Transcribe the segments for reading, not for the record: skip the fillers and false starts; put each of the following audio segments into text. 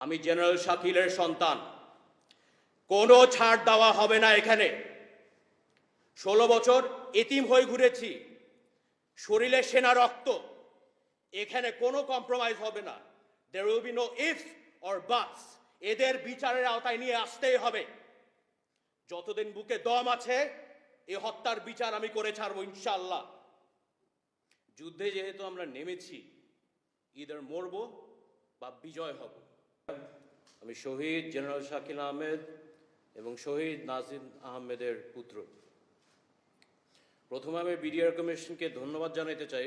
আমি জেনারেল শাকিলের সন্তান। কোনো ছাড় দেওয়া হবে না এখানে। 16 বছর এতিম হয়ে ঘুরেছি, শরীরে সেনা রক্ত। এখানে কোনো কম্প্রোমাইজ হবে না। There will be no ifs or buts. এদের বিচারের আওতায় নিয়ে আসতেই হবে। যতদিন বুকে দম আছে এই হত্যার বিচার আমি করে ছাড়বো ইনশাআল্লাহ। যুদ্ধে যেহেতু আমরা নেমেছি, ইদার মরব বা বিজয় হব। আমি শহীদ জেনারেল শাকিল আহমেদ এবং শহীদ নাজিম আহমেদের পুত্র। প্রথমে আমি বিডিআর কমিশনকে ধন্যবাদ জানাতে চাই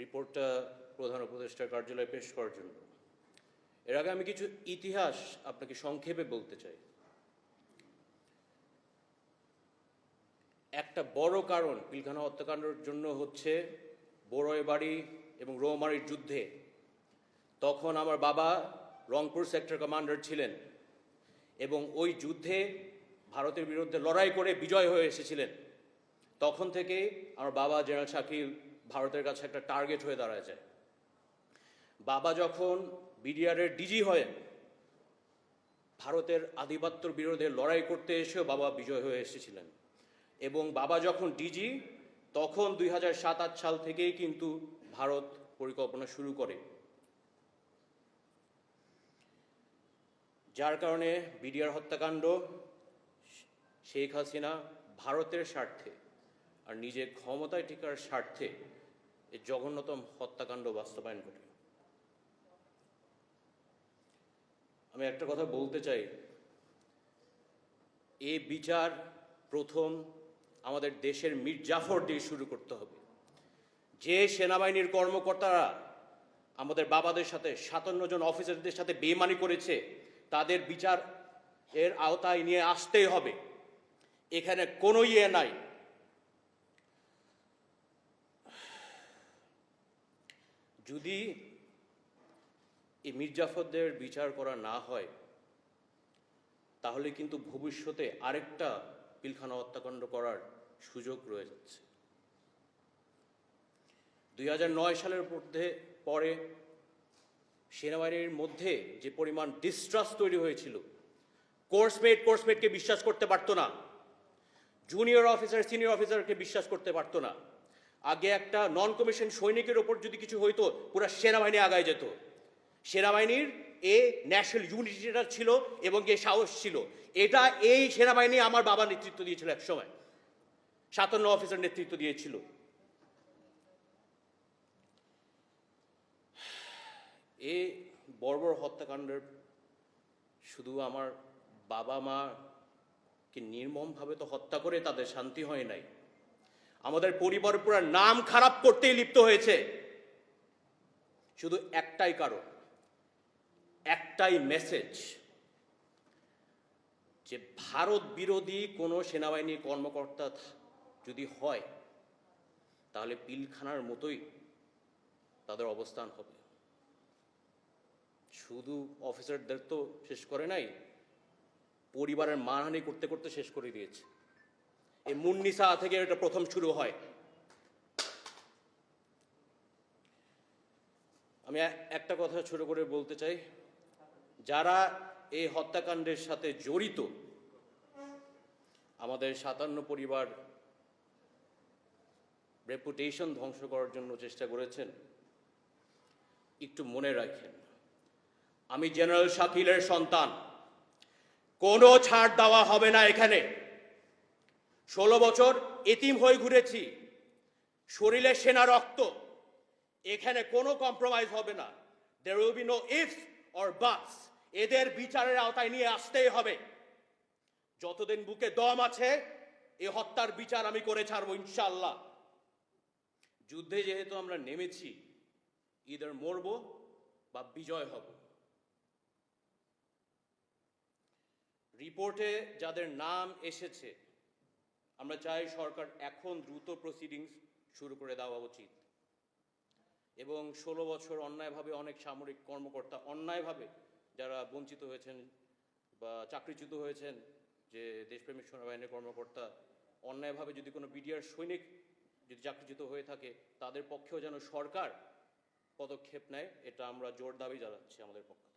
রিপোর্টটা প্রধান উপদেষ্টার কার্যালয়ে পেশ করার জন্য। এর আগে আমি কিছু ইতিহাস আপনাকে সংক্ষেপে বলতে চাই। একটা বড় কারণ পিলখানা হত্যাকাণ্ডের জন্য হচ্ছে বড়ইবাড়ি এবং রৌমারীর যুদ্ধে। তখন আমার বাবা রংপুর সেক্টর কমান্ডার ছিলেন এবং ওই যুদ্ধে ভারতের বিরুদ্ধে লড়াই করে বিজয় হয়ে এসেছিলেন। তখন থেকে আমার বাবা জেনারেল শাকিল ভারতের কাছে একটা টার্গেট হয়ে দাঁড়ায় যায়। বাবা যখন বিডিআরের ডিজি হয়ে ভারতের আধিপত্যের বিরুদ্ধে লড়াই করতে এসেও বাবা বিজয় হয়ে এসেছিলেন এবং বাবা যখন ডিজি তখন 2007-08 সাল থেকেই কিন্তু ভারত পরিকল্পনা শুরু করে, যার কারণে বিডিআর হত্যাকাণ্ড শেখ হাসিনা ভারতের স্বার্থে আর নিজে ক্ষমতায় টিকার স্বার্থে এই জঘন্যতম হত্যাকাণ্ড বাস্তবায়ন করে। আমি একটা কথা বলতে চাই, এই বিচার প্রথম আমাদের দেশের মীর জাফর দিয়ে শুরু করতে হবে। যে সেনাবাহিনীর কর্মকর্তারা আমাদের বাবাদের সাথে 57 জন অফিসারদের সাথে বেইমানি করেছে তাদের বিচার এর আওতায় নিয়ে আসতেই হবে। এখানে কোনো ইয়ে নাই। যদি এই মীর জাফরদের বিচার করা না হয় তাহলে কিন্তু ভবিষ্যতে আরেকটা পিলখানা হত্যাকাণ্ড করার সুযোগ রয়ে যাচ্ছে। 2009 সালের পরে সেনাবাহিনীর মধ্যে যে পরিমাণ ডিস্ট্রাস্ট তৈরি হয়েছিল, কোর্সমেটকে বিশ্বাস করতে পারতো না, জুনিয়র অফিসার সিনিয়র অফিসারকে বিশ্বাস করতে পারতো না। আগে একটা নন কমিশন সৈনিকের ওপর যদি কিছু হইতো পুরো সেনাবাহিনী আগায় যেত। সেনাবাহিনীর ন্যাশনাল ইউনিটিটা ছিল এবং সাহস ছিল। এটা এই সেনাবাহিনী আমার বাবা নেতৃত্ব দিয়েছিল, এক সময় 57 অফিসার নেতৃত্ব দিয়েছিল। এই বর্বর হত্যাকাণ্ডের শুধু আমার বাবা মাকে নির্মমভাবে তো হত্যা করে তাদের শান্তি হয় নাই, আমাদের পরিবার পুরো নাম খারাপ করতেই লিপ্ত হয়েছে। শুধু একটাই কারণ, একটাই মেসেজ, যে ভারত বিরোধী কোনো সেনাবাহিনী কর্মকর্তা যদি হয় তাহলে পিলখানার মতোই তাদের অবস্থান হবে। শুধু অফিসারদের তো শেষ করে নাই, পরিবারের মানহানি করতে করতে শেষ করে দিয়েছে। এই মুন্নিসা থেকে এটা প্রথম শুরু হয়। আমি একটা কথা ছোট করে বলতে চাই, যারা এই হত্যাকাণ্ডের সাথে জড়িত, আমাদের 57 পরিবার রেপুটেশন ধ্বংস করার জন্য চেষ্টা করেছেন, একটু মনে রাখেন আমি জেনারেল শাকিলের সন্তান। কোনো ছাড় দেওয়া হবে না এখানে। 16 বছর এতিম হয়ে ঘুরেছি, শরীরে সেনা রক্ত। এখানে কোনো কম্প্রোমাইজ হবে না। There will be no ifs or buts. এদের বিচারের আওতায় নিয়ে আসতেই হবে। যতদিন বুকে দম আছে এই হত্যার বিচার আমি করে ছাড়বো ইনশাআল্লাহ। যুদ্ধে যেহেতু আমরা নেমেছি, ইদার মরব বা বিজয় হব। রিপোর্টে যাদের নাম এসেছে আমরা চাই সরকার এখন দ্রুত প্রসিডিংস শুরু করে দেওয়া উচিত এবং 16 বছর অন্যায়ভাবে অনেক সামরিক কর্মকর্তা অন্যায়ভাবে যারা বঞ্চিত হয়েছেন বা চাকরিচ্যুত হয়েছেন, যে দেশপ্রেমিক সেনাবাহিনীর কর্মকর্তা অন্যায়ভাবে যদি কোনো বিডিআর সৈনিক যদি চাকরিচ্যুত হয়ে থাকে তাদের পক্ষেও যেন সরকার পদক্ষেপ নেয়, এটা আমরা জোর দাবি জানাচ্ছি আমাদের পক্ষ থেকে।